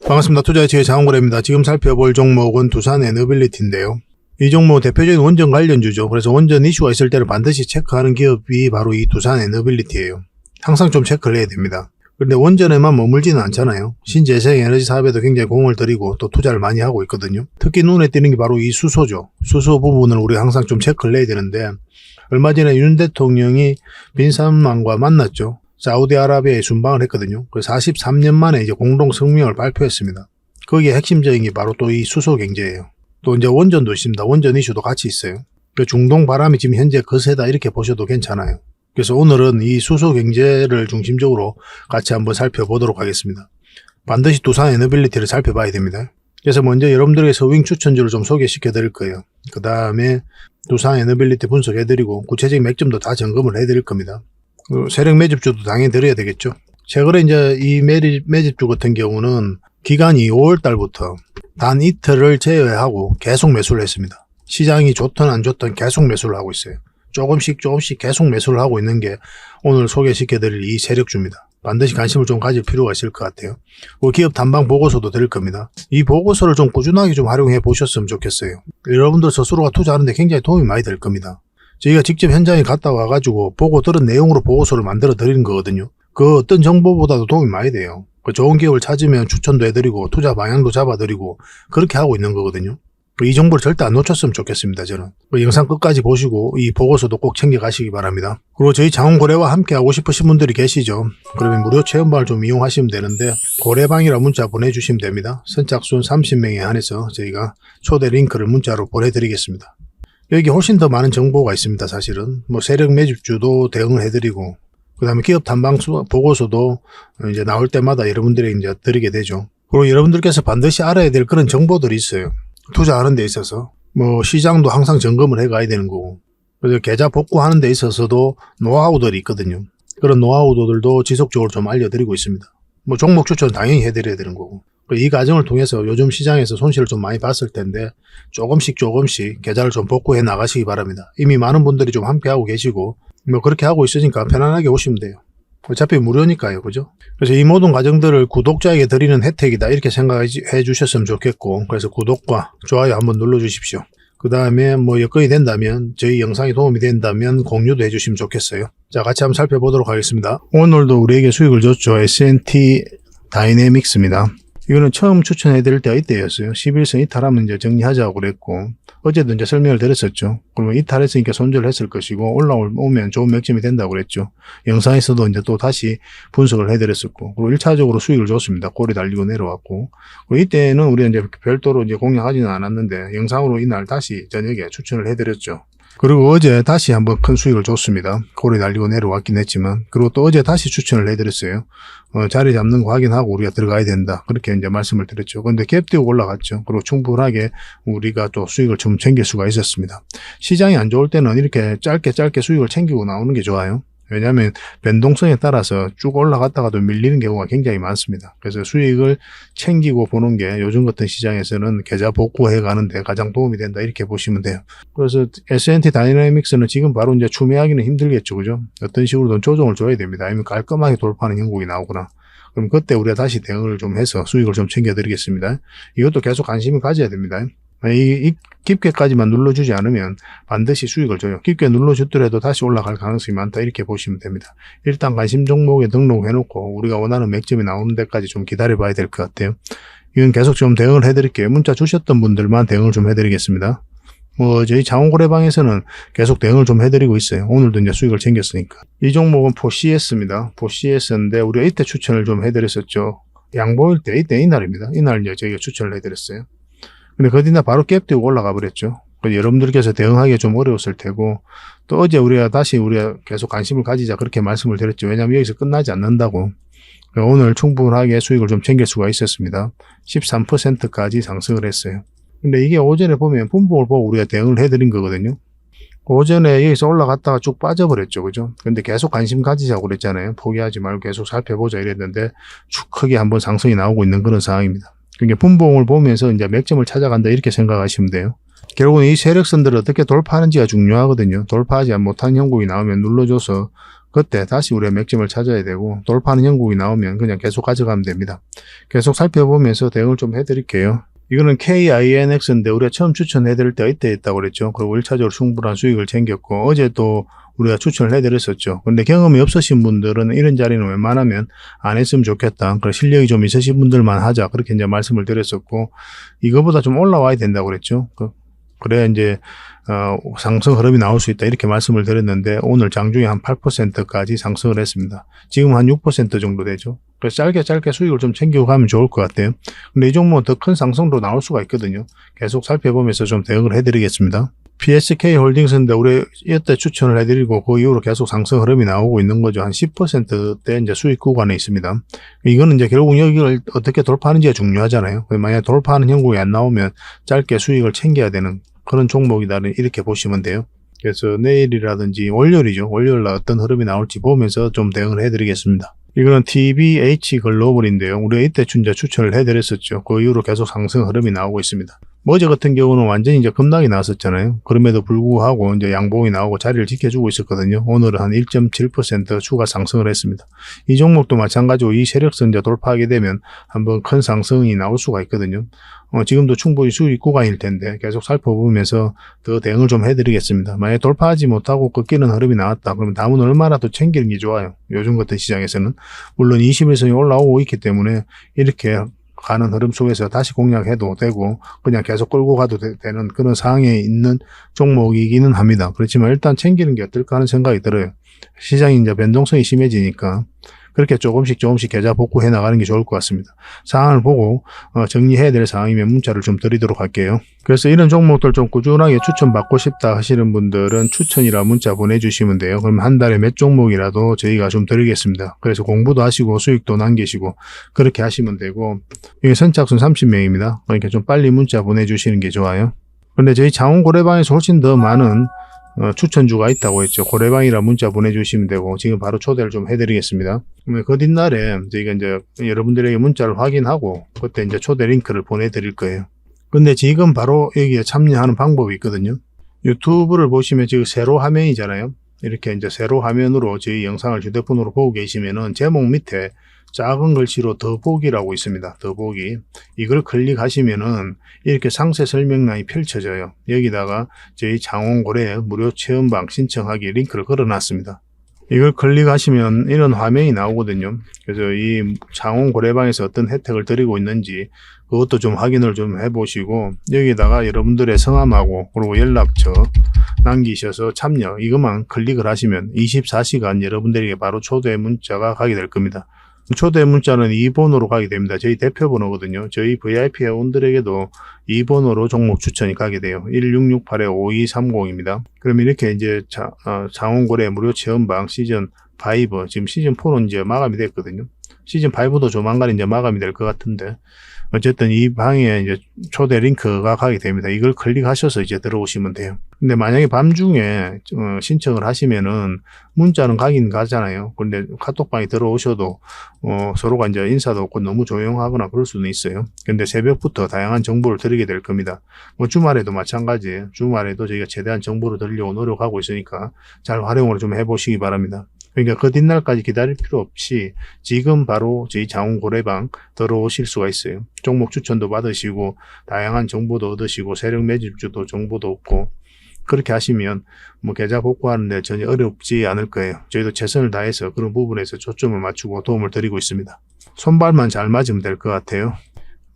반갑습니다. 투자의치의 장원거래입니다. 지금 살펴볼 종목은 두산 에너빌리티인데요. 이 종목 대표적인 원전 관련주죠. 그래서 원전 이슈가 있을 때를 반드시 체크하는 기업이 바로 이 두산 에너빌리티예요. 항상 좀 체크를 해야 됩니다. 그런데 원전에만 머물지는 않잖아요. 신재생 에너지 사업에도 굉장히 공을 들이고 또 투자를 많이 하고 있거든요. 특히 눈에 띄는 게 바로 이 수소죠. 수소 부분을 우리가 항상 좀 체크를 해야 되는데, 얼마 전에 윤 대통령이 빈살만과 만났죠. 사우디아라비아에 순방을 했거든요. 그래서 43년 만에 이제 공동 성명을 발표했습니다. 거기에 핵심적인 게 바로 또 이 수소 경제예요. 또 이제 원전도 있습니다. 원전 이슈도 같이 있어요. 중동 바람이 지금 현재 거세다 이렇게 보셔도 괜찮아요. 그래서 오늘은 이 수소 경제를 중심적으로 같이 한번 살펴보도록 하겠습니다. 반드시 두산 에너빌리티를 살펴봐야 됩니다. 그래서 먼저 여러분들에게 서윙 추천주를 좀 소개시켜 드릴 거예요. 그 다음에 두산 에너빌리티 분석해 드리고 구체적인 맥점도 다 점검을 해 드릴 겁니다. 세력 매집주도 당연히 드려야 되겠죠. 최근에 이제 이 매집주 같은 경우는 기간이 5월 달부터 단 이틀을 제외하고 계속 매수를 했습니다. 시장이 좋든 안 좋든 계속 매수를 하고 있어요. 조금씩 계속 매수를 하고 있는 게 오늘 소개시켜드릴 이 세력주입니다. 반드시 관심을 좀 가질 필요가 있을 것 같아요. 기업 단방 보고서도 드릴 겁니다. 이 보고서를 좀 꾸준하게 좀 활용해 보셨으면 좋겠어요. 여러분들 스스로가 투자하는데 굉장히 도움이 많이 될 겁니다. 저희가 직접 현장에 갔다 와가지고 보고 들은 내용으로 보고서를 만들어 드리는 거거든요. 그 어떤 정보보다도 도움이 많이 돼요. 좋은 기업을 찾으면 추천도 해드리고 투자 방향도 잡아드리고 그렇게 하고 있는 거거든요. 이 정보를 절대 안 놓쳤으면 좋겠습니다. 저는 영상 끝까지 보시고 이 보고서도 꼭 챙겨가시기 바랍니다. 그리고 저희 장원거래와 함께 하고 싶으신 분들이 계시죠. 그러면 무료 체험방을 좀 이용하시면 되는데 거래방이라 문자 보내주시면 됩니다. 선착순 30명에 한해서 저희가 초대 링크를 문자로 보내드리겠습니다. 여기 훨씬 더 많은 정보가 있습니다. 사실은 세력 매집주도 대응을 해드리고, 그 다음에 기업 탐방 보고서도 이제 나올 때마다 여러분들에게 이제 드리게 되죠. 그리고 여러분들께서 반드시 알아야 될 그런 정보들이 있어요. 투자하는 데 있어서 시장도 항상 점검을 해 가야 되는 거고, 그래서 계좌 복구하는 데 있어서도 노하우들이 있거든요. 그런 노하우들도 지속적으로 좀 알려드리고 있습니다. 종목 추천 당연히 해드려야 되는 거고, 이 과정을 통해서 요즘 시장에서 손실을 좀 많이 봤을 텐데 조금씩 계좌를 좀 복구해 나가시기 바랍니다. 이미 많은 분들이 좀 함께 하고 계시고 그렇게 하고 있으니까 편안하게 오시면 돼요. 어차피 무료니까요. 그죠? 그래서 이 모든 과정들을 구독자에게 드리는 혜택이다 이렇게 생각해 주셨으면 좋겠고, 그래서 구독과 좋아요 한번 눌러 주십시오. 그 다음에 여건이 된다면, 저희 영상이 도움이 된다면 공유도 해주시면 좋겠어요. 자, 같이 한번 살펴보도록 하겠습니다. 오늘도 우리에게 수익을 줬죠. S&T 다이내믹스입니다. 이거는 처음 추천해 드릴 때가 이때였어요. 11선 이탈하면 이제 정리하자고 그랬고, 어제도 이제 설명을 드렸었죠. 그러면 이탈했으니까 손절을 했을 것이고, 올라오면 좋은 맥점이 된다고 그랬죠. 영상에서도 이제 또 다시 분석을 해 드렸었고, 그리고 1차적으로 수익을 줬습니다. 꼬리 달리고 내려왔고, 그리고 이때는 우리가 이제 별도로 이제 공략하지는 않았는데, 영상으로 이날 다시 저녁에 추천을 해 드렸죠. 그리고 어제 다시 한번 큰 수익을 줬습니다. 고리 달리고 내려왔긴 했지만, 그리고 또 어제 다시 추천을 해드렸어요. 자리 잡는 거 확인하고 우리가 들어가야 된다. 그렇게 이제 말씀을 드렸죠. 근데 갭 띄고 올라갔죠. 그리고 충분하게 우리가 또 수익을 좀 챙길 수가 있었습니다. 시장이 안 좋을 때는 이렇게 짧게 수익을 챙기고 나오는 게 좋아요. 왜냐하면 변동성에 따라서 쭉 올라갔다가도 밀리는 경우가 굉장히 많습니다. 그래서 수익을 챙기고 보는 게 요즘 같은 시장에서는 계좌 복구해 가는데 가장 도움이 된다 이렇게 보시면 돼요. 그래서 S&T 다이내믹스는 지금 바로 이제 추매하기는 힘들겠죠. 그죠? 어떤 식으로든 조정을 줘야 됩니다. 아니면 깔끔하게 돌파하는 형국이 나오거나, 그럼 그때 우리가 다시 대응을 좀 해서 수익을 좀 챙겨드리겠습니다. 이것도 계속 관심을 가져야 됩니다. 이 깊게까지만 눌러주지 않으면 반드시 수익을 줘요. 깊게 눌러주더라도 다시 올라갈 가능성이 많다 이렇게 보시면 됩니다. 일단 관심 종목에 등록해놓고 우리가 원하는 맥점이 나오는 데까지 좀 기다려 봐야 될 것 같아요. 이건 계속 좀 대응을 해드릴게요. 문자 주셨던 분들만 대응을 좀 해드리겠습니다. 저희 장원거래방에서는 계속 대응을 좀 해드리고 있어요. 오늘도 이제 수익을 챙겼으니까. 이 종목은 포CS입니다. 포CS인데 우리가 이때 추천을 좀 해드렸었죠. 양보일 때, 이날입니다. 이날 이제 저희가 추천을 해드렸어요. 근데 그 뒤날 바로 갭 띄고 올라가 버렸죠. 여러분들께서 대응하기 좀 어려웠을 테고, 또 어제 우리가 계속 관심을 가지자 그렇게 말씀을 드렸죠. 왜냐하면 여기서 끝나지 않는다고. 오늘 충분하게 수익을 좀 챙길 수가 있었습니다. 13%까지 상승을 했어요. 근데 이게 오전에 보면 분봉을 보고 우리가 대응을 해드린 거거든요. 오전에 여기서 올라갔다가 쭉 빠져버렸죠. 그죠? 근데 계속 관심 가지자고 그랬잖아요. 포기하지 말고 계속 살펴보자 이랬는데 쭉 크게 한번 상승이 나오고 있는 그런 상황입니다. 그러니까 분봉을 보면서 이제 맥점을 찾아간다 이렇게 생각하시면 돼요. 결국은 이 세력선들을 어떻게 돌파하는지가 중요하거든요. 돌파하지 못한 형국이 나오면 눌러줘서 그때 다시 우리가 맥점을 찾아야 되고 돌파하는 형국이 나오면 그냥 계속 가져가면 됩니다. 계속 살펴보면서 대응을 좀 해드릴게요. 이거는 KINX인데 우리가 처음 추천해드릴 때가 이때 있다고 그랬죠. 그리고 1차적으로 충분한 수익을 챙겼고 어제 또 우리가 추천을 해드렸었죠. 근데 경험이 없으신 분들은 이런 자리는 웬만하면 안 했으면 좋겠다. 그래 실력이 좀 있으신 분들만 하자. 그렇게 이제 말씀을 드렸었고 이거보다 좀 올라와야 된다고 그랬죠. 그래야 이제 상승 흐름이 나올 수 있다 이렇게 말씀을 드렸는데 오늘 장중에 한 8%까지 상승을 했습니다. 지금 한 6% 정도 되죠. 그래서 짧게 수익을 좀 챙기고 가면 좋을 것 같아요. 근데 이 종목은 더 큰 상승도 나올 수가 있거든요. 계속 살펴보면서 좀 대응을 해드리겠습니다. PSK 홀딩스인데 우리 이때 추천을 해드리고 그 이후로 계속 상승 흐름이 나오고 있는 거죠. 한 10%대 이제 수익 구간에 있습니다. 이거는 이제 결국 여기를 어떻게 돌파하는지가 중요하잖아요. 만약에 돌파하는 형국이 안 나오면 짧게 수익을 챙겨야 되는 그런 종목이다 이렇게 보시면 돼요. 그래서 내일이라든지 월요일이죠. 월요일날 어떤 흐름이 나올지 보면서 좀 대응을 해드리겠습니다. 이거는 TBH 글로벌인데요. 우리가 이때 추천을 해드렸었죠. 그 이후로 계속 상승 흐름이 나오고 있습니다. 어제 같은 경우는 완전히 이제 급락이 나왔었잖아요. 그럼에도 불구하고 이제 양봉이 나오고 자리를 지켜주고 있었거든요. 오늘은 한 1.7% 추가 상승을 했습니다. 이 종목도 마찬가지로 이 세력선 이제 돌파하게 되면 한번 큰 상승이 나올 수가 있거든요. 지금도 충분히 수익 구간일 텐데 계속 살펴보면서 더 대응을 좀 해드리겠습니다. 만약에 돌파하지 못하고 꺾이는 흐름이 나왔다. 그러면 다음은 얼마나 더 챙기는 게 좋아요. 요즘 같은 시장에서는. 물론 21선이 올라오고 있기 때문에 이렇게 가는 흐름 속에서 다시 공략해도 되고 그냥 계속 끌고 가도 되는 그런 상황에 있는 종목이기는 합니다. 그렇지만 일단 챙기는 게 어떨까 하는 생각이 들어요. 시장이 이제 변동성이 심해지니까 그렇게 조금씩 계좌 복구해 나가는 게 좋을 것 같습니다. 상황을 보고 정리해야 될 상황이면 문자를 좀 드리도록 할게요. 그래서 이런 종목들 좀 꾸준하게 추천받고 싶다 하시는 분들은 추천이라 문자 보내주시면 돼요. 그럼 한 달에 몇 종목이라도 저희가 좀 드리겠습니다. 그래서 공부도 하시고 수익도 남기시고 그렇게 하시면 되고 이게 선착순 30명입니다. 그러니까 좀 빨리 문자 보내주시는 게 좋아요. 그런데 저희 장원 고래방에서 훨씬 더 많은 추천주가 있다고 했죠. 고래방이라 문자 보내주시면 되고 지금 바로 초대를 좀 해드리겠습니다. 그러면 그 뒷날에 저희가 이제 여러분들에게 문자를 확인하고 그때 이제 초대 링크를 보내드릴 거예요. 근데 지금 바로 여기에 참여하는 방법이 있거든요. 유튜브를 보시면 지금 세로 화면이잖아요. 이렇게 이제 세로 화면으로 저희 영상을 휴대폰으로 보고 계시면은 제목 밑에 작은 글씨로 더보기라고 있습니다. 더보기. 이걸 클릭하시면은 이렇게 상세 설명란이 펼쳐져요. 여기다가 저희 장원고래 무료 체험방 신청하기 링크를 걸어놨습니다. 이걸 클릭하시면 이런 화면이 나오거든요. 그래서 이 장원고래방에서 어떤 혜택을 드리고 있는지 그것도 좀 확인을 좀 해보시고 여기다가 여러분들의 성함하고 그리고 연락처 남기셔서 참여 이것만 클릭을 하시면 24시간 여러분들에게 바로 초대 문자가 가게 될 겁니다. 초대 문자는 2번으로 가게 됩니다. 저희 대표 번호거든요. 저희 VIP 회원들에게도 2번으로 종목 추천이 가게 돼요. 1668-5230입니다. 그럼 이렇게 이제 장원고래 무료 체험방 시즌 5, 지금 시즌 4는 이제 마감이 됐거든요. 시즌 5도 조만간 이제 마감이 될 것 같은데 어쨌든 이 방에 이제 초대 링크가 가게 됩니다. 이걸 클릭하셔서 이제 들어오시면 돼요. 근데 만약에 밤중에 신청을 하시면은 문자는 가긴 가잖아요. 근데 카톡방에 들어오셔도 서로가 이제 인사도 없고 너무 조용하거나 그럴 수는 있어요. 근데 새벽부터 다양한 정보를 드리게 될 겁니다. 뭐 주말에도 마찬가지예요. 주말에도 저희가 최대한 정보를 드리려고 노력하고 있으니까 잘 활용을 좀 해보시기 바랍니다. 그러니까 그 뒷날까지 기다릴 필요 없이 지금 바로 저희 장원고래방 들어오실 수가 있어요. 종목 추천도 받으시고 다양한 정보도 얻으시고 세력 매집주도 정보도 얻고 그렇게 하시면 뭐 계좌 복구하는데 전혀 어렵지 않을 거예요. 저희도 최선을 다해서 그런 부분에서 초점을 맞추고 도움을 드리고 있습니다. 손발만 잘 맞으면 될 것 같아요.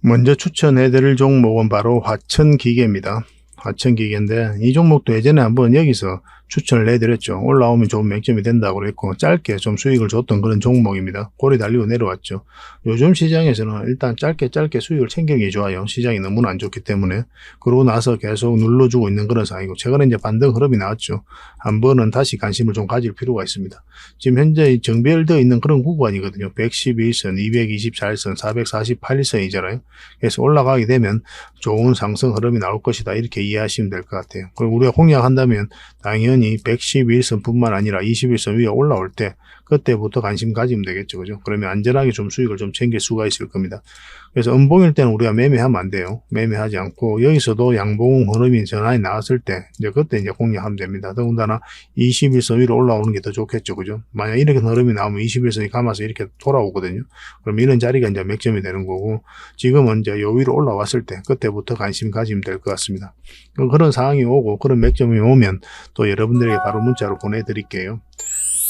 먼저 추천해드릴 종목은 바로 화천기계입니다. 화천기계인데 이 종목도 예전에 한번 여기서 추천을 해드렸죠. 올라오면 좋은 맥점이 된다고 그랬고 짧게 좀 수익을 줬던 그런 종목입니다. 고리 달리고 내려왔죠. 요즘 시장에서는 일단 짧게 수익을 챙기는 게 좋아요. 시장이 너무나 안 좋기 때문에. 그러고 나서 계속 눌러주고 있는 그런 상황이고 최근에 이제 반등 흐름이 나왔죠. 한 번은 다시 관심을 좀 가질 필요가 있습니다. 지금 현재 정비되어 있는 그런 구간이거든요. 111선, 224선, 448선이잖아요. 그래서 올라가게 되면 좋은 상승 흐름이 나올 것이다. 이렇게 이해하시면 될 것 같아요. 그리고 우리가 공략한다면 당연히 원전이 111선뿐만 아니라 21선 위에 올라올 때 그때부터 관심 가지면 되겠죠. 그죠? 그러면 안전하게 좀 수익을 좀 챙길 수가 있을 겁니다. 그래서 음봉일 때는 우리가 매매하면 안 돼요. 매매하지 않고 여기서도 양봉 흐름이 전환이 나왔을 때 이제 그때 이제 공략하면 됩니다. 더군다나 21선 위로 올라오는 게 더 좋겠죠. 그죠? 만약 이렇게 흐름이 나오면 21선이 감아서 이렇게 돌아오거든요. 그럼 이런 자리가 이제 맥점이 되는 거고 지금은 이제 요 위로 올라왔을 때 그때부터 관심 가지면 될 것 같습니다. 그런 상황이 오고 그런 맥점이 오면 또 여러분들에게 바로 문자로 보내드릴게요.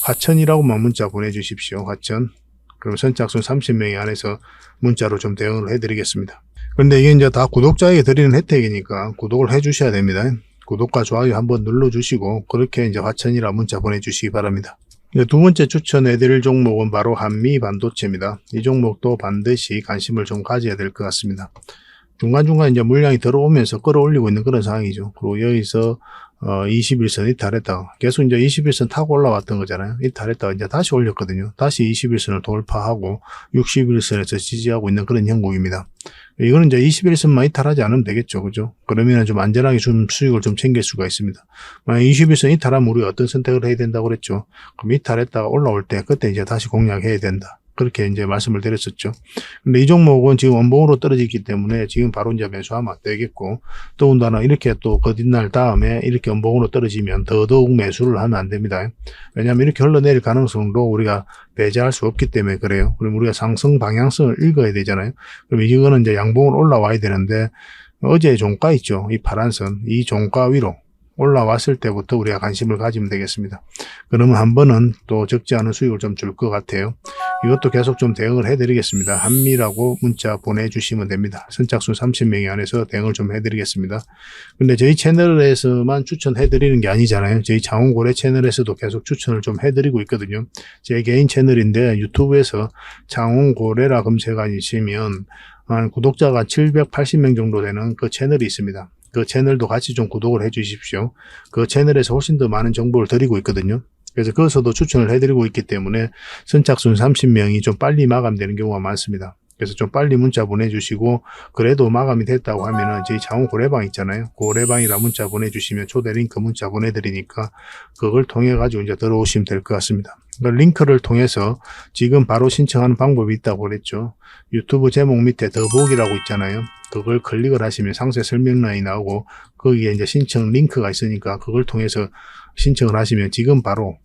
화천이라고만 문자 보내주십시오. 화천. 그럼 선착순 30명이 안에서 문자로 좀 대응을 해드리겠습니다. 그런데 이게 이제 다 구독자에게 드리는 혜택이니까 구독을 해주셔야 됩니다. 구독과 좋아요 한번 눌러주시고 그렇게 이제 화천이라 문자 보내주시기 바랍니다. 두 번째 추천해드릴 종목은 바로 한미반도체입니다. 이 종목도 반드시 관심을 좀 가져야 될 것 같습니다. 중간중간 이제 물량이 들어오면서 끌어올리고 있는 그런 상황이죠. 그리고 여기서 21선 이탈했다가 계속 이제 21선 타고 올라왔던 거잖아요. 이탈했다가 이제 다시 올렸거든요. 다시 21선을 돌파하고 61선에서 지지하고 있는 그런 형국입니다. 이거는 이제 21선만 이탈하지 않으면 되겠죠. 그죠? 그러면 좀 안전하게 좀 수익을 좀 챙길 수가 있습니다. 만약 21선 이탈하면 우리가 어떤 선택을 해야 된다고 그랬죠? 그럼 이탈했다가 올라올 때 그때 이제 다시 공략해야 된다. 그렇게 이제 말씀을 드렸었죠. 근데 이 종목은 지금 원봉으로 떨어지기 때문에 지금 바로 이제 매수하면 안 되겠고, 더군다나 이렇게 또 거듭날 다음에 이렇게 원봉으로 떨어지면 더더욱 매수를 하면 안 됩니다. 왜냐하면 이렇게 흘러내릴 가능성도 우리가 배제할 수 없기 때문에 그래요. 그럼 우리가 상승 방향성을 읽어야 되잖아요. 그럼 이거는 이제 양봉을 올라와야 되는데, 어제의 종가 있죠. 이 파란 선, 이 종가 위로 올라왔을 때부터 우리가 관심을 가지면 되겠습니다. 그러면 한 번은 또 적지 않은 수익을 좀 줄 것 같아요. 이것도 계속 좀 대응을 해드리겠습니다. 한미라고 문자 보내주시면 됩니다. 선착순 30명이 안에서 대응을 좀 해드리겠습니다. 근데 저희 채널에서만 추천해드리는 게 아니잖아요. 저희 장훈고래 채널에서도 계속 추천을 좀 해드리고 있거든요. 제 개인 채널인데 유튜브에서 장훈고래라 검색하시면 구독자가 780명 정도 되는 그 채널이 있습니다. 그 채널도 같이 좀 구독을 해 주십시오. 그 채널에서 훨씬 더 많은 정보를 드리고 있거든요. 그래서 거기서도 추천을 해드리고 있기 때문에 선착순 30명이 좀 빨리 마감되는 경우가 많습니다. 그래서 좀 빨리 문자 보내주시고 그래도 마감이 됐다고 하면은 저희 장훈 고래방 있잖아요. 고래방이라 문자 보내주시면 초대 링크 문자 보내드리니까 그걸 통해 가지고 이제 들어오시면 될 것 같습니다. 그 링크를 통해서 지금 바로 신청하는 방법이 있다고 그랬죠. 유튜브 제목 밑에 더보기라고 있잖아요. 그걸 클릭을 하시면 상세 설명란이 나오고 거기에 이제 신청 링크가 있으니까 그걸 통해서 신청을 하시면 지금 바로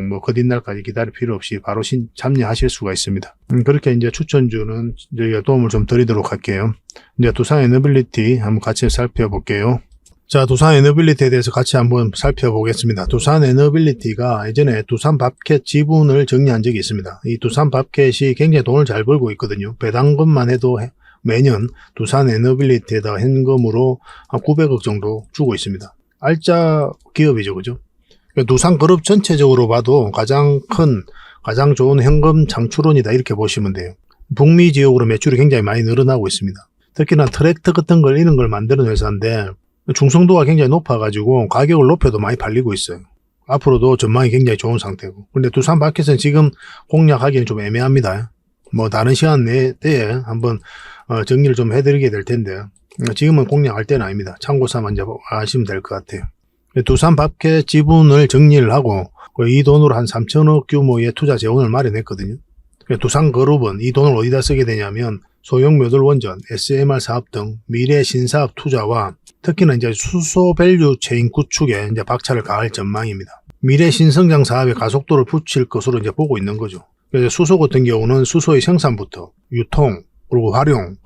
뭐 거듭날까지 기다릴 필요 없이 바로 참여하실 수가 있습니다. 그렇게 이제 추천주는 저희가 도움을 좀 드리도록 할게요. 이제 두산 에너빌리티 한번 같이 살펴볼게요. 자, 두산 에너빌리티에 대해서 같이 한번 살펴보겠습니다. 두산 에너빌리티가 예전에 두산밥켓 지분을 정리한 적이 있습니다. 이 두산밥켓이 굉장히 돈을 잘 벌고 있거든요. 배당금만 해도 매년 두산 에너빌리티에다 현금으로 한 900억 정도 주고 있습니다. 알짜 기업이죠. 그죠? 두산그룹 전체적으로 봐도 가장 좋은 현금 창출원이다 이렇게 보시면 돼요. 북미 지역으로 매출이 굉장히 많이 늘어나고 있습니다. 특히나 트랙터 같은 걸 이런 걸 만드는 회사인데 중성도가 굉장히 높아가지고 가격을 높여도 많이 팔리고 있어요. 앞으로도 전망이 굉장히 좋은 상태고. 근데 두산마켓은 지금 공략하기는 좀 애매합니다. 뭐 다른 시간 내에 한번 정리를 좀 해드리게 될 텐데 지금은 공략할 때는 아닙니다. 참고 삼아 이제 아시면 될 것 같아요. 두산밥켓 지분을 정리를 하고 이 돈으로 한 3천억 규모의 투자 재원을 마련했거든요. 두산그룹은 이 돈을 어디다 쓰게 되냐면 소형 모듈 원전, SMR 사업 등 미래 신사업 투자와 특히나 이제 수소 밸류 체인 구축에 이제 박차를 가할 전망입니다. 미래 신성장 사업에 가속도를 붙일 것으로 이제 보고 있는 거죠. 그래서 수소 같은 경우는 수소의 생산부터 유통 그리고 활용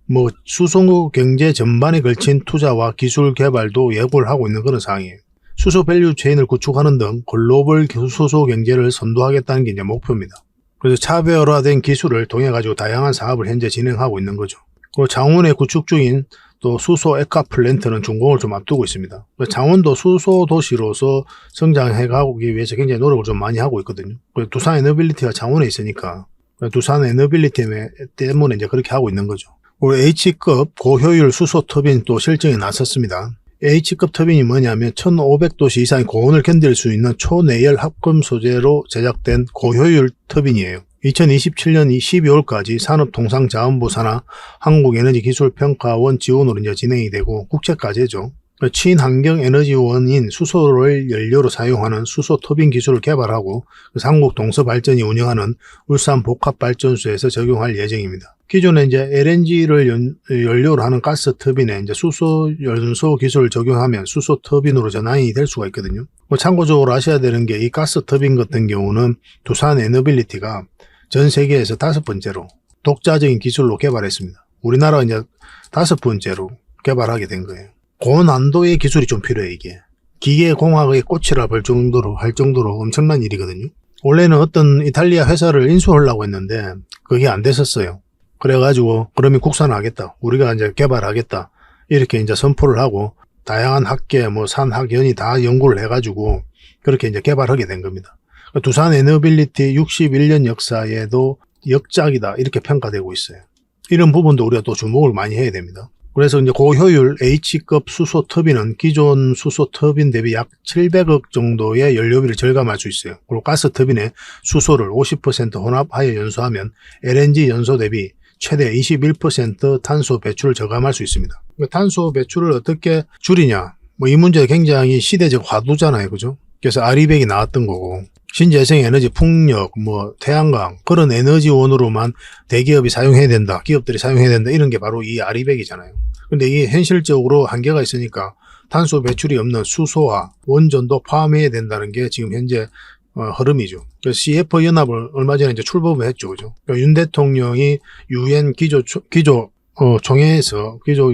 뭐 수소 경제 전반에 걸친 투자와 기술 개발도 예고를 하고 있는 그런 상황이에요. 수소 밸류 체인을 구축하는 등 글로벌 수소 경제를 선도하겠다는 게 이제 목표입니다. 그래서 차별화된 기술을 통해 가지고 다양한 사업을 현재 진행하고 있는 거죠. 그리고 창원에 구축 중인 또 수소 액화 플랜트는 준공을 좀 앞두고 있습니다. 창원도 수소 도시로서 성장해가기 위해서 굉장히 노력을 좀 많이 하고 있거든요. 그래서 두산 에너빌리티가 창원에 있으니까 두산 에너빌리티 때문에 이제 그렇게 하고 있는 거죠. 그리고 H급 고효율 수소 터빈 또 실증이 났었습니다. H급 터빈이 뭐냐면 1500도씨 이상의 고온을 견딜 수 있는 초내열 합금 소재로 제작된 고효율 터빈이에요. 2027년 12월까지 산업통상자원부 산하 한국에너지기술평가원 지원으로 이제 진행이 되고 국제과제죠. 친환경 에너지원인 수소를 연료로 사용하는 수소 터빈 기술을 개발하고 삼국 동서발전이 운영하는 울산 복합발전소에서 적용할 예정입니다. 기존에 이제 LNG를 연료로 하는 가스 터빈에 이제 수소 연소 기술을 적용하면 수소 터빈으로 전환이 될 수가 있거든요. 참고적으로 아셔야 되는 게 이 가스 터빈 같은 경우는 두산 에너빌리티가 전 세계에서 5번째로 독자적인 기술로 개발했습니다. 우리나라가 이제 5번째로 개발하게 된 거예요. 고난도의 기술이 좀 필요해, 이게. 기계공학의 꽃이라 할 정도로 엄청난 일이거든요. 원래는 어떤 이탈리아 회사를 인수하려고 했는데 그게 안 됐었어요. 그래가지고 그러면 국산화하겠다. 우리가 이제 개발하겠다. 이렇게 이제 선포를 하고 다양한 학계, 산학연이 다 연구를 해가지고 그렇게 이제 개발하게 된 겁니다. 두산 에너빌리티 61년 역사에도 역작이다. 이렇게 평가되고 있어요. 이런 부분도 우리가 또 주목을 많이 해야 됩니다. 그래서 이제 고효율 H급 수소 터빈은 기존 수소 터빈 대비 약 700억 정도의 연료비를 절감할 수 있어요. 그리고 가스 터빈에 수소를 50% 혼합하여 연소하면 LNG 연소 대비 최대 21% 탄소 배출을 저감할 수 있습니다. 탄소 배출을 어떻게 줄이냐? 이 문제가 굉장히 시대적 화두잖아요. 그죠? 그래서 아리백이 나왔던 거고. 신재생 에너지, 풍력, 태양광, 그런 에너지원으로만 대기업이 사용해야 된다, 기업들이 사용해야 된다, 이런 게 바로 이 아리백이잖아요. 근데 이게 현실적으로 한계가 있으니까 탄소 배출이 없는 수소와 원전도 포함해야 된다는 게 지금 현재 흐름이죠. CF 연합을 얼마 전에 이제 출범을 했죠, 그죠? 윤 대통령이 UN 기조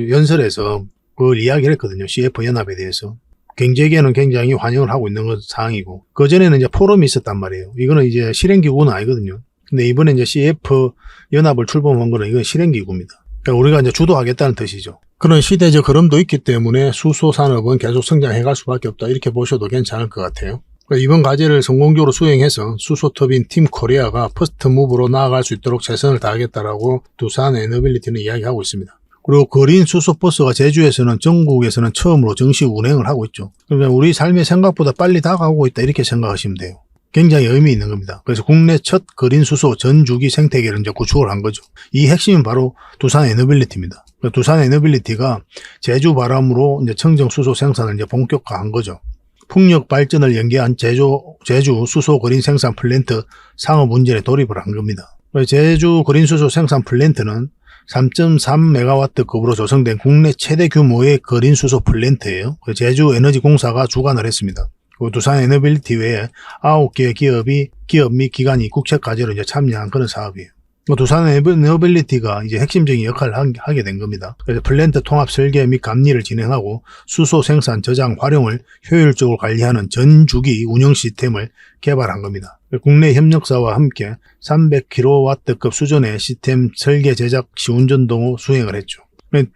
연설에서 그걸 이야기를 했거든요. CF 연합에 대해서. 경제계는 굉장히 환영을 하고 있는 상황이고, 그전에는 이제 포럼이 있었단 말이에요. 이거는 이제 실행기구는 아니거든요. 근데 이번에 이제 CF 연합을 출범한 거는 이건 실행기구입니다. 그러니까 우리가 이제 주도하겠다는 뜻이죠. 그런 시대적 흐름도 있기 때문에 수소 산업은 계속 성장해 갈 수밖에 없다. 이렇게 보셔도 괜찮을 것 같아요. 이번 과제를 성공적으로 수행해서 수소터빈 팀 코리아가 퍼스트 무브로 나아갈 수 있도록 최선을 다하겠다라고 두산 에너빌리티는 이야기하고 있습니다. 그리고 그린 수소버스가 제주에서는 전국에서는 처음으로 정식 운행을 하고 있죠. 그러니까 우리 삶의 생각보다 빨리 다가오고 있다, 이렇게 생각하시면 돼요. 굉장히 의미 있는 겁니다. 그래서 국내 첫 그린 수소 전주기 생태계를 이제 구축을 한 거죠. 이 핵심은 바로 두산 에너빌리티입니다. 두산 에너빌리티가 제주 바람으로 이제 청정 수소 생산을 이제 본격화한 거죠. 풍력 발전을 연계한 제주 수소 그린 생산 플랜트 상업 운전에 돌입을 한 겁니다. 제주 그린 수소 생산 플랜트는 3.3메가와트급으로 조성된 국내 최대 규모의 그린 수소 플랜트예요. 제주에너지공사가 주관을 했습니다. 두산 에너빌리티 외에 9개의 기업 및 기관이 국책 과제로 이제 참여한 그런 사업이에요. 두산 에너빌리티가 이제 핵심적인 역할을 하게 된 겁니다. 그래서 플랜트 통합 설계 및 감리를 진행하고 수소 생산, 저장, 활용을 효율적으로 관리하는 전주기 운영 시스템을 개발한 겁니다. 국내 협력사와 함께 300kW급 수준의 시스템 설계, 제작, 시운전 등 수행을 했죠.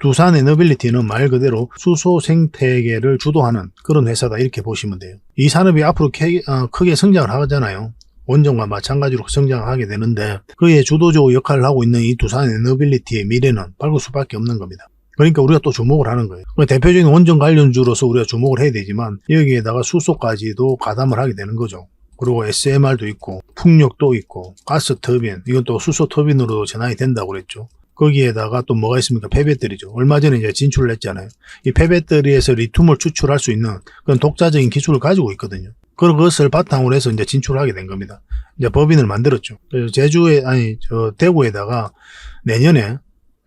두산 에너빌리티는 말 그대로 수소 생태계를 주도하는 그런 회사다, 이렇게 보시면 돼요. 이 산업이 앞으로 크게 성장을 하잖아요. 원전과 마찬가지로 성장하게 되는데 그의 주도적 역할을 하고 있는 이 두산 에너빌리티의 미래는 밝을 수밖에 없는 겁니다. 그러니까 우리가 또 주목을 하는 거예요. 대표적인 원전 관련주로서 우리가 주목을 해야 되지만 여기에다가 수소까지도 가담을 하게 되는 거죠. 그리고 SMR도 있고 풍력도 있고 가스 터빈, 이건 또 수소 터빈으로도 전환이 된다고 그랬죠. 거기에다가 또 뭐가 있습니까? 폐배터리죠. 얼마 전에 이제 진출을 했잖아요. 이 폐배터리에서 리튬을 추출할 수 있는 그런 독자적인 기술을 가지고 있거든요. 그것을 바탕으로 해서 이제 진출하게 된 겁니다. 이제 법인을 만들었죠. 대구에다가 내년에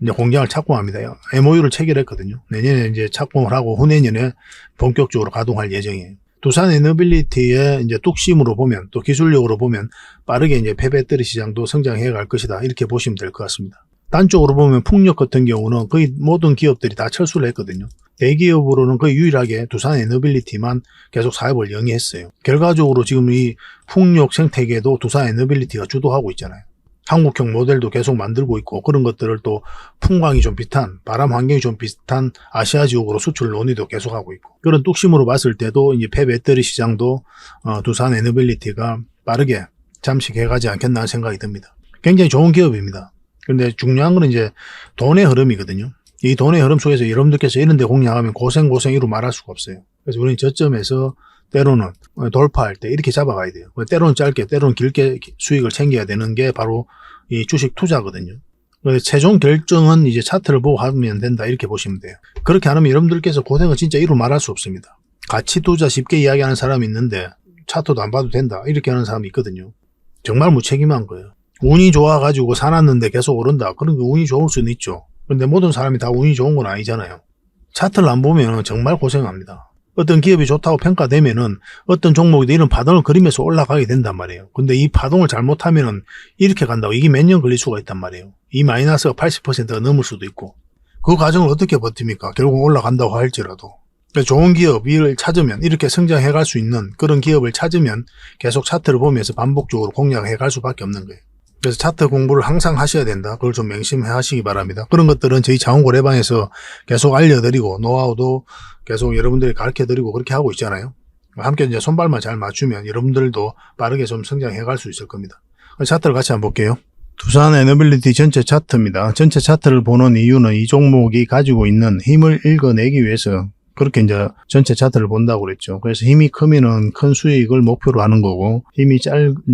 이제 공장을 착공합니다. MOU를 체결했거든요. 내년에 이제 착공을 하고 후내년에 본격적으로 가동할 예정이에요. 두산 에너빌리티의 이제 뚝심으로 보면, 또 기술력으로 보면 빠르게 이제 폐배터리 시장도 성장해 갈 것이다, 이렇게 보시면 될 것 같습니다. 단적으로 보면 풍력 같은 경우는 거의 모든 기업들이 다 철수를 했거든요. 대기업으로는 거의 유일하게 두산 에너빌리티만 계속 사업을 영위했어요. 결과적으로 지금 이 풍력 생태계도 두산 에너빌리티가 주도하고 있잖아요. 한국형 모델도 계속 만들고 있고, 그런 것들을 또 풍광이 좀 비슷한, 바람 환경이 좀 비슷한 아시아 지역으로 수출 논의도 계속하고 있고, 그런 뚝심으로 봤을 때도 이제 폐배터리 시장도 두산 에너빌리티가 빠르게 잠식해가지 않겠나 하는 생각이 듭니다. 굉장히 좋은 기업입니다. 그런데 중요한 건 이제 돈의 흐름이거든요. 이 돈의 흐름 속에서 여러분들께서 이런 데 공략하면 고생이로 말할 수가 없어요. 그래서 우리는 저점에서 때로는 돌파할 때 이렇게 잡아가야 돼요. 때로는 짧게, 때로는 길게 수익을 챙겨야 되는 게 바로 이 주식 투자거든요. 최종 결정은 이제 차트를 보고 하면 된다 이렇게 보시면 돼요. 그렇게 안 하면 여러분들께서 고생은 진짜 이루 말할 수 없습니다. 가치 투자 쉽게 이야기하는 사람이 있는데 차트도 안 봐도 된다 이렇게 하는 사람이 있거든요. 정말 무책임한 거예요. 운이 좋아가지고 사놨는데 계속 오른다. 그러니까 운이 좋을 수는 있죠. 근데 모든 사람이 다 운이 좋은 건 아니잖아요. 차트를 안 보면 정말 고생합니다. 어떤 기업이 좋다고 평가되면은 어떤 종목이 이런 파동을 그리면서 올라가게 된단 말이에요. 근데 이 파동을 잘못하면은 이렇게 간다고 이게 몇 년 걸릴 수가 있단 말이에요. 이 마이너스가 80%가 넘을 수도 있고 그 과정을 어떻게 버팁니까? 결국 올라간다고 할지라도. 좋은 기업을 찾으면 이렇게 성장해 갈 수 있는 그런 기업을 찾으면 계속 차트를 보면서 반복적으로 공략해 갈 수밖에 없는 거예요. 그래서 차트 공부를 항상 하셔야 된다. 그걸 좀 맹심해 하시기 바랍니다. 그런 것들은 저희 자원고래방에서 계속 알려드리고 노하우도 계속 여러분들이 가르쳐드리고 그렇게 하고 있잖아요. 함께 이제 손발만 잘 맞추면 여러분들도 빠르게 좀 성장해 갈 수 있을 겁니다. 차트를 같이 한번 볼게요. 두산 에너빌리티 전체 차트입니다. 전체 차트를 보는 이유는 이 종목이 가지고 있는 힘을 읽어내기 위해서 그렇게 이제 전체 차트를 본다고 그랬죠. 그래서 힘이 크면은 큰 수익을 목표로 하는 거고 힘이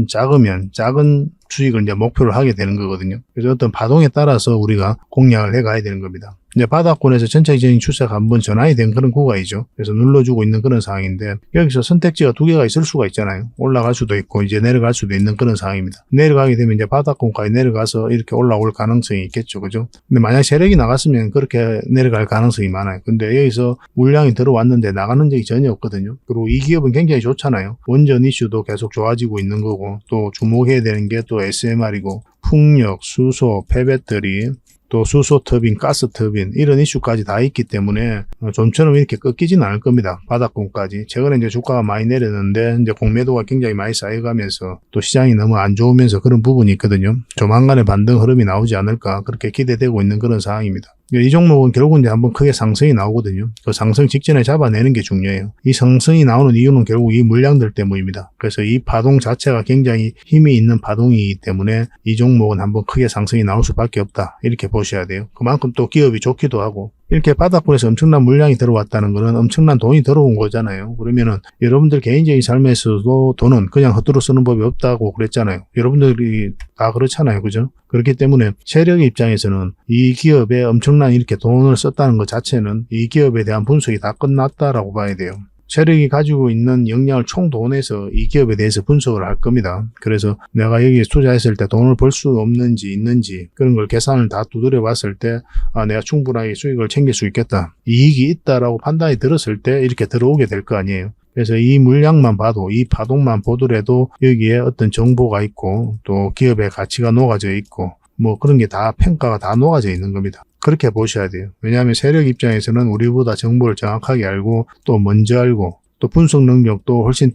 작으면 작은 수익을 이제 목표로 하게 되는 거거든요. 그래서 어떤 파동에 따라서 우리가 공략을 해 가야 되는 겁니다. 이제 바닥권에서 전체적인 추세가 한번 전환이 된 그런 구간이죠. 그래서 눌러주고 있는 그런 상황인데 여기서 선택지가 두 개가 있을 수가 있잖아요. 올라갈 수도 있고 이제 내려갈 수도 있는 그런 상황입니다. 내려가게 되면 이제 바닥권까지 내려가서 이렇게 올라올 가능성이 있겠죠. 그죠? 근데 만약 세력이 나갔으면 그렇게 내려갈 가능성이 많아요. 근데 여기서 물량이 들어왔는데 나가는 적이 전혀 없거든요. 그리고 이 기업은 굉장히 좋잖아요. 원전 이슈도 계속 좋아지고 있는 거고 또 주목해야 되는 게 또 SMR이고 풍력, 수소, 폐배터리 또 수소 터빈, 가스 터빈 이런 이슈까지 다 있기 때문에 좀처럼 이렇게 꺾이지는 않을 겁니다. 바닥권까지. 최근에 이제 주가가 많이 내렸는데 이제 공매도가 굉장히 많이 쌓여가면서 또 시장이 너무 안 좋으면서 그런 부분이 있거든요. 조만간에 반등 흐름이 나오지 않을까 그렇게 기대되고 있는 그런 상황입니다. 이 종목은 결국은 이제 한번 크게 상승이 나오거든요. 그 상승 직전에 잡아내는 게 중요해요. 이 상승이 나오는 이유는 결국 이 물량들 때문입니다. 그래서 이 파동 자체가 굉장히 힘이 있는 파동이기 때문에 이 종목은 한번 크게 상승이 나올 수밖에 없다. 이렇게 보셔야 돼요. 그만큼 또 기업이 좋기도 하고 이렇게 바닥권에서 엄청난 물량이 들어왔다는 것은 엄청난 돈이 들어온 거잖아요. 그러면은 여러분들 개인적인 삶에서도 돈은 그냥 헛되이 쓰는 법이 없다고 그랬잖아요. 여러분들이 다 그렇잖아요. 그죠? 그렇기 때문에 세력의 입장에서는 이 기업에 엄청난 이렇게 돈을 썼다는 것 자체는 이 기업에 대한 분석이 다 끝났다라고 봐야 돼요. 세력이 가지고 있는 역량을 총동원해서 이 기업에 대해서 분석을 할 겁니다. 그래서 내가 여기에 투자했을 때 돈을 벌 수 없는지 있는지 그런 걸 계산을 다 두드려 봤을 때 내가 충분하게 수익을 챙길 수 있겠다. 이익이 있다라고 판단이 들었을 때 이렇게 들어오게 될 거 아니에요. 그래서 이 물량만 봐도 이 파동만 보더라도 여기에 어떤 정보가 있고 또 기업의 가치가 녹아져 있고 뭐 그런 게 다 평가가 다 녹아져 있는 겁니다. 그렇게 보셔야 돼요. 왜냐하면 세력 입장에서는 우리보다 정보를 정확하게 알고 또 먼저 알고 또 분석 능력도 훨씬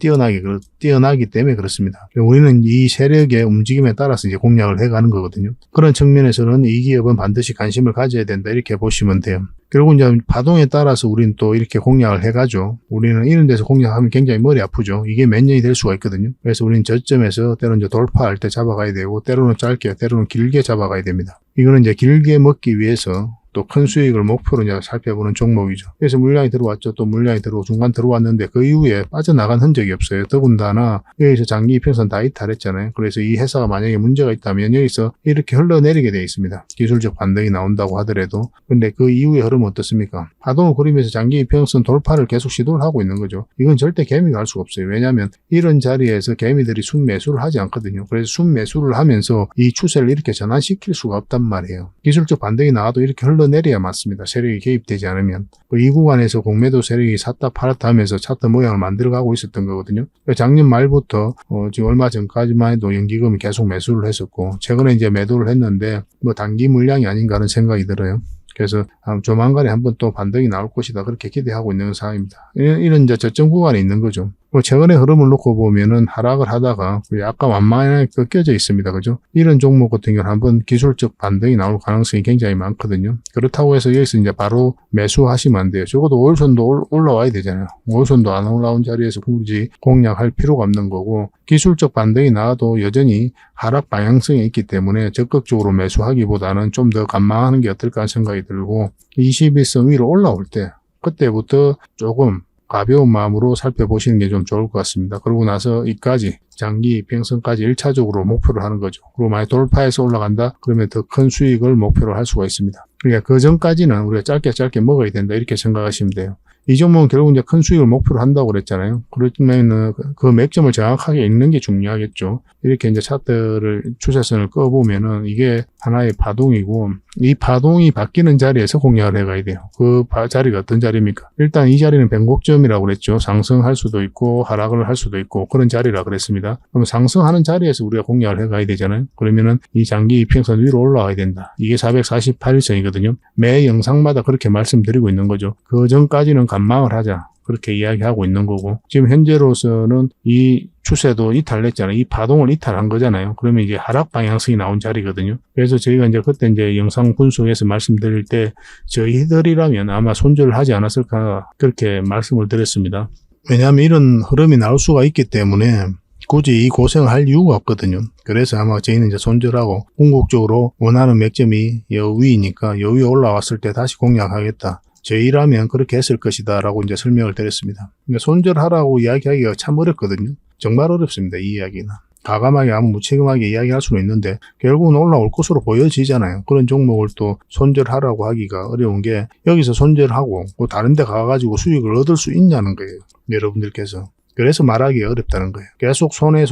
뛰어나기 때문에 그렇습니다. 우리는 이 세력의 움직임에 따라서 이제 공략을 해가는 거거든요. 그런 측면에서는 이 기업은 반드시 관심을 가져야 된다 이렇게 보시면 돼요. 결국 이제 파동에 따라서 우리는 또 이렇게 공략을 해가죠. 우리는 이런 데서 공략하면 굉장히 머리 아프죠. 이게 몇 년이 될 수가 있거든요. 그래서 우리는 저점에서 때로는 이제 돌파할 때 잡아가야 되고 때로는 짧게 때로는 길게 잡아가야 됩니다. 이거는 이제 길게 먹기 위해서 또 큰 수익을 목표로 이제 살펴보는 종목이죠. 그래서 물량이 들어왔죠. 또 물량이 중간 들어왔는데 그 이후에 빠져나간 흔적이 없어요. 더군다나 여기서 장기 이평선 다 이탈했잖아요. 그래서 이 회사가 만약에 문제가 있다면 여기서 이렇게 흘러내리게 되어 있습니다. 기술적 반등이 나온다고 하더라도. 근데 그 이후의 흐름은 어떻습니까? 파동을 그리면서 장기 이평선 돌파를 계속 시도를 하고 있는 거죠. 이건 절대 개미가 할 수가 없어요. 왜냐하면 이런 자리에서 개미들이 순매수를 하지 않거든요. 그래서 순매수를 하면서 이 추세를 이렇게 전환시킬 수가 없단 말이에요. 기술적 반등이 나와도 이렇게 내려야 맞습니다. 세력이 개입되지 않으면. 이 구간에서 공매도 세력이 샀다 팔았다 하면서 차트 모양을 만들어가고 있었던 거거든요. 작년 말부터 지금 얼마 전까지만 해도 연기금이 계속 매수를 했었고 최근에 이제 매도를 했는데 뭐 단기 물량이 아닌가 하는 생각이 들어요. 그래서 조만간에 한번 또 반등이 나올 것이다 그렇게 기대하고 있는 상황입니다. 이런 이제 저점 구간에 있는 거죠. 최근의 흐름을 놓고 보면은 하락을 하다가 약간 완만하게 꺾여져 있습니다. 그죠? 이런 종목 같은 경우는 한번 기술적 반등이 나올 가능성이 굉장히 많거든요. 그렇다고 해서 여기서 이제 바로 매수하시면 안 돼요. 적어도 5일선도 올라와야 되잖아요. 5일선도 안 올라온 자리에서 굳이 공략할 필요가 없는 거고 기술적 반등이 나와도 여전히 하락 방향성이 있기 때문에 적극적으로 매수하기보다는 좀 더 관망하는 게 어떨까 하는 생각이 들고 21선 위로 올라올 때 그때부터 조금 가벼운 마음으로 살펴보시는 게 좀 좋을 것 같습니다. 그러고 나서 이까지 장기 평선까지 1차적으로 목표를 하는 거죠. 그리고 만약 돌파해서 올라간다 그러면 더 큰 수익을 목표로 할 수가 있습니다. 그러니까 그 전까지는 우리가 짧게 먹어야 된다 이렇게 생각하시면 돼요. 이 종목은 결국 이제 큰 수익을 목표로 한다고 그랬잖아요. 그러면 그 맥점을 정확하게 읽는 게 중요하겠죠. 이렇게 이제 차트를 추세선을 꺼보면은 이게 하나의 파동이고 이 파동이 바뀌는 자리에서 공략을 해가야 돼요. 그 자리가 어떤 자리입니까? 일단 이 자리는 변곡점이라고 그랬죠. 상승할 수도 있고 하락을 할 수도 있고 그런 자리라 그랬습니다. 그럼 상승하는 자리에서 우리가 공략을 해가야 되잖아요. 그러면은 이 장기 이평선 위로 올라가야 된다. 이게 448일선이거든요. 매 영상마다 그렇게 말씀드리고 있는 거죠. 그 전까지는 관망을 하자. 그렇게 이야기하고 있는 거고 지금 현재로서는 이 추세도 이탈했잖아요. 이 파동을 이탈한 거잖아요. 그러면 이제 하락 방향성이 나온 자리거든요. 그래서 저희가 이제 그때 이제 영상 분석에서 말씀드릴 때 저희들이라면 아마 손절을 하지 않았을까 그렇게 말씀을 드렸습니다. 왜냐하면 이런 흐름이 나올 수가 있기 때문에 굳이 이 고생을 할 이유가 없거든요. 그래서 아마 저희는 이제 손절하고 궁극적으로 원하는 맥점이 여 위이니까 여 위에 올라왔을 때 다시 공략하겠다. 저희라면 그렇게 했을 것이다 라고 이제 설명을 드렸습니다. 근데 손절하라고 이야기하기가 참 어렵거든요. 정말 어렵습니다. 이 이야기는. 과감하게 아무 무책임하게 이야기할 수는 있는데 결국은 올라올 것으로 보여지잖아요. 그런 종목을 또 손절하라고 하기가 어려운 게 여기서 손절하고 또 다른 데 가가지고 수익을 얻을 수 있냐는 거예요. 여러분들께서. 그래서 말하기 어렵다는 거예요. 계속 손해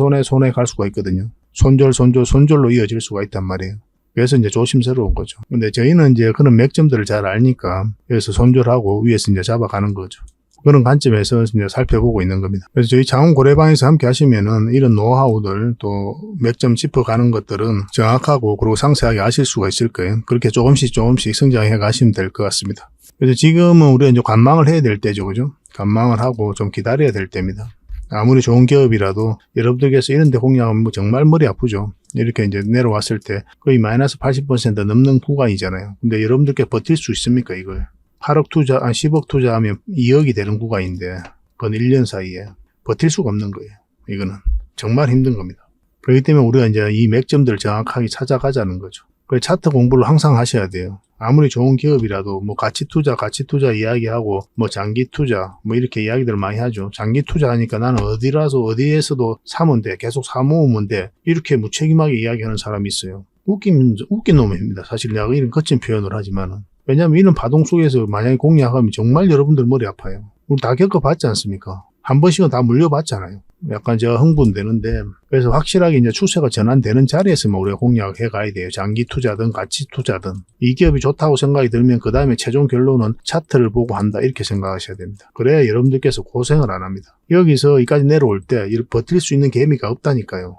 갈 수가 있거든요. 손절로 이어질 수가 있단 말이에요. 그래서 이제 조심스러운 거죠. 근데 저희는 이제 그런 맥점들을 잘 알니까 여기서 손절하고 위에서 이제 잡아가는 거죠. 그런 관점에서 이제 살펴보고 있는 겁니다. 그래서 저희 장훈고래방에서 함께 하시면은 이런 노하우들 또 맥점 짚어가는 것들은 정확하고 그리고 상세하게 아실 수가 있을 거예요. 그렇게 조금씩 성장해 가시면 될 것 같습니다. 그래서 지금은 우리가 이제 관망을 해야 될 때죠. 그죠? 관망을 하고 좀 기다려야 될 때입니다. 아무리 좋은 기업이라도 여러분들께서 이런 데 공략하면 정말 머리 아프죠. 이렇게 이제 내려왔을 때 거의 마이너스 80% 넘는 구간이잖아요. 근데 여러분들께 버틸 수 있습니까, 이걸? 8억 투자, 10억 투자하면 2억이 되는 구간인데, 그건 1년 사이에 버틸 수가 없는 거예요. 이거는. 정말 힘든 겁니다. 그렇기 때문에 우리가 이제 이 맥점들을 정확하게 찾아가자는 거죠. 그 차트 공부를 항상 하셔야 돼요. 아무리 좋은 기업이라도 뭐 가치 투자 이야기하고 뭐 장기 투자 뭐 이렇게 이야기들 많이 하죠. 장기 투자하니까 나는 어디에서도 사면 돼. 계속 사모으면 돼. 이렇게 무책임하게 이야기하는 사람이 있어요. 웃긴 놈입니다. 사실 내가 이런 거친 표현을 하지만은. 왜냐면 이런 파동 속에서 만약에 공략하면 정말 여러분들 머리 아파요. 우리 다 겪어봤지 않습니까? 한 번씩은 다 물려봤잖아요. 약간 제가 흥분되는데 그래서 확실하게 이제 추세가 전환되는 자리에서만 우리가 공략을 해가야 돼요. 장기 투자든 가치 투자든 이 기업이 좋다고 생각이 들면 그 다음에 최종 결론은 차트를 보고 한다 이렇게 생각하셔야 됩니다. 그래야 여러분들께서 고생을 안 합니다. 여기서 여기까지 내려올 때 버틸 수 있는 개미가 없다니까요.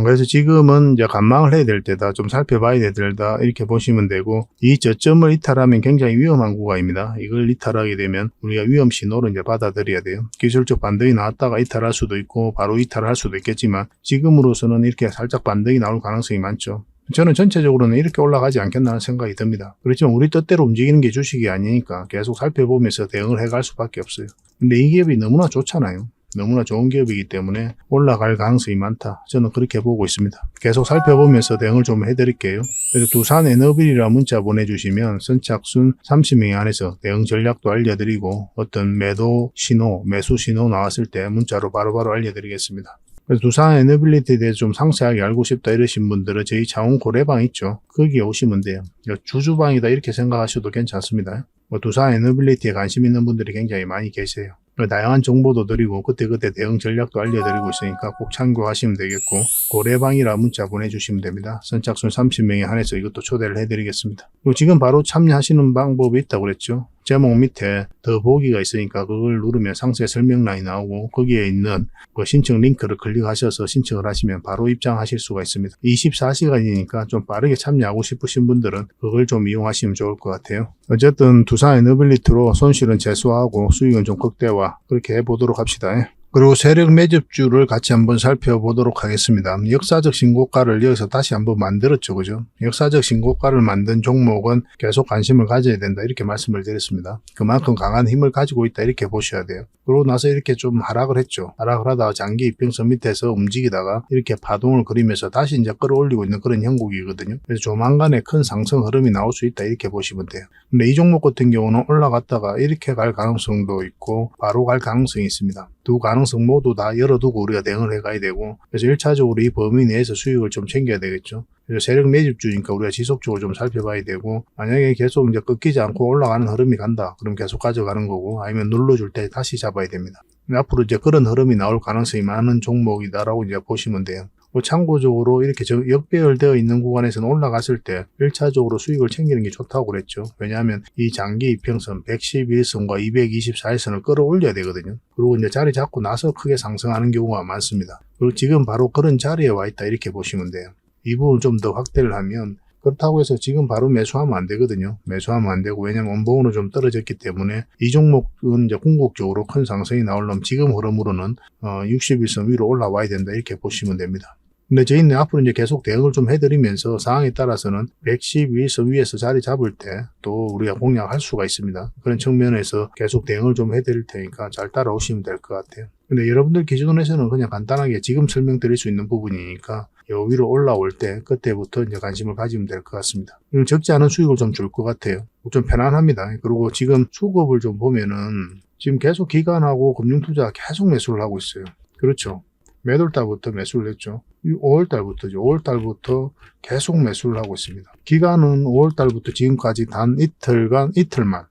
그래서 지금은 이제 관망을 해야 될 때다. 좀 살펴봐야 될 때다. 이렇게 보시면 되고, 이 저점을 이탈하면 굉장히 위험한 구간입니다. 이걸 이탈하게 되면 우리가 위험 신호를 이제 받아들여야 돼요. 기술적 반등이 나왔다가 이탈할 수도 있고, 바로 이탈할 수도 있겠지만, 지금으로서는 이렇게 살짝 반등이 나올 가능성이 많죠. 저는 전체적으로는 이렇게 올라가지 않겠나는 생각이 듭니다. 그렇지만 우리 뜻대로 움직이는 게 주식이 아니니까 계속 살펴보면서 대응을 해갈 수밖에 없어요. 근데 이 기업이 너무나 좋잖아요. 너무나 좋은 기업이기 때문에 올라갈 가능성이 많다. 저는 그렇게 보고 있습니다. 계속 살펴보면서 대응을 좀 해드릴게요. 그래서 두산에너빌이라는 문자 보내주시면 선착순 30명에 한해서 대응 전략도 알려드리고 어떤 매도 신호, 매수 신호 나왔을 때 문자로 바로바로 알려드리겠습니다. 그래서 두산에너빌리티에 대해서 좀 상세하게 알고 싶다 이러신 분들은 저희 장훈고래방 있죠. 거기에 오시면 돼요. 주주방이다 이렇게 생각하셔도 괜찮습니다. 두산에너빌리티에 관심 있는 분들이 굉장히 많이 계세요. 다양한 정보도 드리고 그때그때 대응 전략도 알려드리고 있으니까 꼭 참고하시면 되겠고 고래방이라 문자 보내주시면 됩니다. 선착순 30명에 한해서 이것도 초대를 해드리겠습니다. 그리고 지금 바로 참여하시는 방법이 있다고 그랬죠. 제목 밑에 더 보기가 있으니까 그걸 누르면 상세 설명란이 나오고 거기에 있는 그 신청 링크를 클릭하셔서 신청을 하시면 바로 입장하실 수가 있습니다. 24시간이니까 좀 빠르게 참여하고 싶으신 분들은 그걸 좀 이용하시면 좋을 것 같아요. 어쨌든 두산에너빌리티로 손실은 최소화하고 수익은 좀 극대화 그렇게 해보도록 합시다. 그리고 세력 매집주를 같이 한번 살펴보도록 하겠습니다. 역사적 신고가를 여기서 다시 한번 만들었죠. 그죠? 역사적 신고가를 만든 종목은 계속 관심을 가져야 된다. 이렇게 말씀을 드렸습니다. 그만큼 강한 힘을 가지고 있다. 이렇게 보셔야 돼요. 그러고 나서 이렇게 좀 하락을 했죠. 하락을 하다가 장기 이평선 밑에서 움직이다가 이렇게 파동을 그리면서 다시 이제 끌어올리고 있는 그런 형국이거든요. 그래서 조만간에 큰 상승 흐름이 나올 수 있다. 이렇게 보시면 돼요. 근데 이 종목 같은 경우는 올라갔다가 이렇게 갈 가능성도 있고 바로 갈 가능성이 있습니다. 두 가능성 모두 다 열어두고 우리가 대응을 해가야 되고, 그래서 1차적으로 이 범위 내에서 수익을 좀 챙겨야 되겠죠. 그래서 세력 매집주니까 우리가 지속적으로 좀 살펴봐야 되고, 만약에 계속 이제 꺾이지 않고 올라가는 흐름이 간다, 그럼 계속 가져가는 거고, 아니면 눌러줄 때 다시 잡아야 됩니다. 앞으로 이제 그런 흐름이 나올 가능성이 많은 종목이다라고 이제 보시면 돼요. 참고적으로 이렇게 역배열되어 있는 구간에서는 올라갔을 때 1차적으로 수익을 챙기는 게 좋다고 그랬죠. 왜냐하면 이 장기 이평선 111선과 224일선을 끌어올려야 되거든요. 그리고 이제 자리 잡고 나서 크게 상승하는 경우가 많습니다. 그리고 지금 바로 그런 자리에 와 있다 이렇게 보시면 돼요. 이 부분을 좀 더 확대를 하면, 그렇다고 해서 지금 바로 매수하면 안 되거든요. 매수하면 안 되고, 왜냐면 원봉으로 좀 떨어졌기 때문에 이 종목은 이제 궁극적으로 큰 상승이 나오려면 지금 흐름으로는 61선 위로 올라와야 된다 이렇게 보시면 됩니다. 근데 저희는 앞으로 이제 계속 대응을 좀 해드리면서 상황에 따라서는 112선 위에서 자리 잡을 때 또 우리가 공략할 수가 있습니다. 그런 측면에서 계속 대응을 좀 해드릴 테니까 잘 따라오시면 될 것 같아요. 근데 여러분들 기준에서는 그냥 간단하게 지금 설명드릴 수 있는 부분이니까 요 위로 올라올 때 그때부터 이제 관심을 가지면 될 것 같습니다. 적지 않은 수익을 좀 줄 것 같아요. 좀 편안합니다. 그리고 지금 수급을 좀 보면은 지금 계속 기관하고 금융투자 계속 매수를 하고 있어요. 그렇죠. 매도달부터 매수를 했죠. 5월달부터죠. 5월달부터 계속 매수를 하고 있습니다. 기간은 5월달부터 지금까지 단 이틀만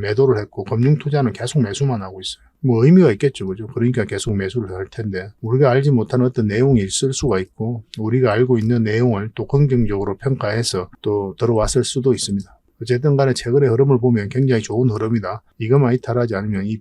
매도를 했고, 금융투자는 계속 매수만 하고 있어요. 뭐 의미가 있겠죠. 그죠? 그러니까 계속 매수를 할 텐데, 우리가 알지 못한 어떤 내용이 있을 수가 있고, 우리가 알고 있는 내용을 또 긍정적으로 평가해서 또 들어왔을 수도 있습니다. 어쨌든 간에 최근의 흐름을 보면 굉장히 좋은 흐름이다. 이것만 이탈하지 않으면 이게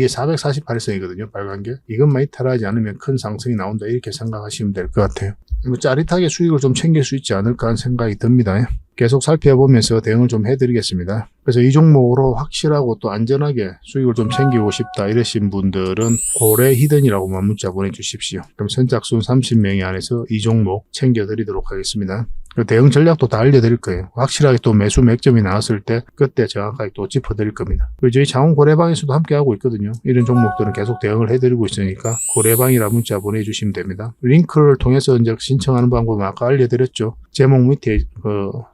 448선이거든요. 빨간 게. 이것만 이탈하지 않으면 큰 상승이 나온다. 이렇게 생각하시면 될 것 같아요. 짜릿하게 수익을 좀 챙길 수 있지 않을까 하는 생각이 듭니다. 계속 살펴보면서 대응을 좀 해드리겠습니다. 그래서 이 종목으로 확실하고 또 안전하게 수익을 좀 챙기고 싶다 이러신 분들은 고래 히든이라고만 문자 보내주십시오. 그럼 선착순 30명이 안에서 이 종목 챙겨드리도록 하겠습니다. 대응 전략도 다 알려드릴 거예요. 확실하게 또 매수 맥점이 나왔을 때 그때 정확하게 또 짚어드릴 겁니다. 그리고 저희 장원 고래방에서도 함께 하고 있거든요. 이런 종목들은 계속 대응을 해드리고 있으니까 고래방이라 문자 보내주시면 됩니다. 링크를 통해서 이제 신청하는 방법은 아까 알려드렸죠. 제목 밑에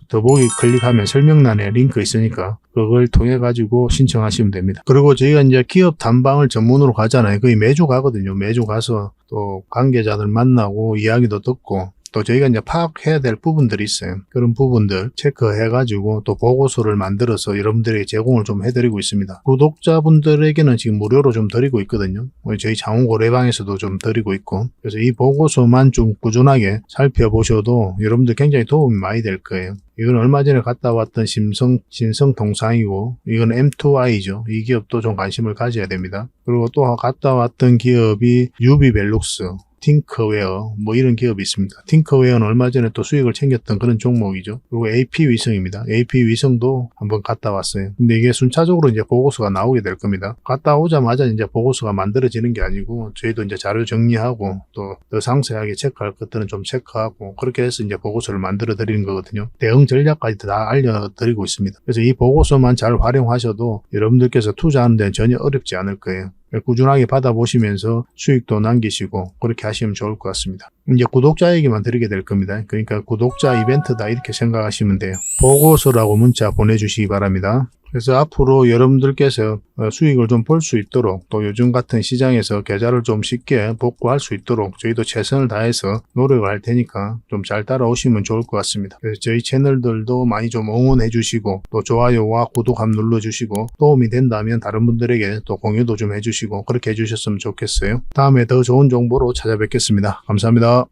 더보기 클릭하면 설명란에 링크 있으니까 그걸 통해 가지고 신청하시면 됩니다. 그리고 저희가 이제 기업 탐방을 전문으로 가잖아요. 거의 매주 가거든요. 매주 가서 또 관계자들 만나고 이야기도 듣고, 또 저희가 이제 파악해야 될 부분들이 있어요. 그런 부분들 체크해가지고 또 보고서를 만들어서 여러분들에게 제공을 좀 해드리고 있습니다. 구독자분들에게는 지금 무료로 좀 드리고 있거든요. 저희 장원고래방에서도 좀 드리고 있고, 그래서 이 보고서만 좀 꾸준하게 살펴보셔도 여러분들 굉장히 도움이 많이 될 거예요. 이건 얼마 전에 갔다 왔던 신성통상이고, 이건 M2I죠. 이 기업도 좀 관심을 가져야 됩니다. 그리고 또 갔다 왔던 기업이 유비벨룩스, 팅커웨어 뭐 이런 기업이 있습니다. 팅커웨어는 얼마 전에 또 수익을 챙겼던 그런 종목이죠. 그리고 AP위성입니다. AP위성도 한번 갔다 왔어요. 근데 이게 순차적으로 이제 보고서가 나오게 될 겁니다. 갔다 오자마자 이제 보고서가 만들어지는 게 아니고, 저희도 이제 자료 정리하고 또 더 상세하게 체크할 것들은 좀 체크하고, 그렇게 해서 이제 보고서를 만들어 드리는 거거든요. 대응 전략까지 다 알려드리고 있습니다. 그래서 이 보고서만 잘 활용하셔도 여러분들께서 투자하는 데는 전혀 어렵지 않을 거예요. 꾸준하게 받아보시면서 수익도 남기시고 그렇게 하시면 좋을 것 같습니다. 이제 구독자에게만 드리게 될 겁니다. 그러니까 구독자 이벤트다 이렇게 생각하시면 돼요. 보고서라고 문자 보내주시기 바랍니다. 그래서 앞으로 여러분들께서 수익을 좀 볼 수 있도록, 또 요즘 같은 시장에서 계좌를 좀 쉽게 복구할 수 있도록 저희도 최선을 다해서 노력을 할 테니까 좀 잘 따라오시면 좋을 것 같습니다. 그래서 저희 채널들도 많이 좀 응원해 주시고, 또 좋아요와 구독 한번 눌러주시고, 도움이 된다면 다른 분들에게 또 공유도 좀 해주시고 그렇게 해주셨으면 좋겠어요. 다음에 더 좋은 정보로 찾아뵙겠습니다. 감사합니다.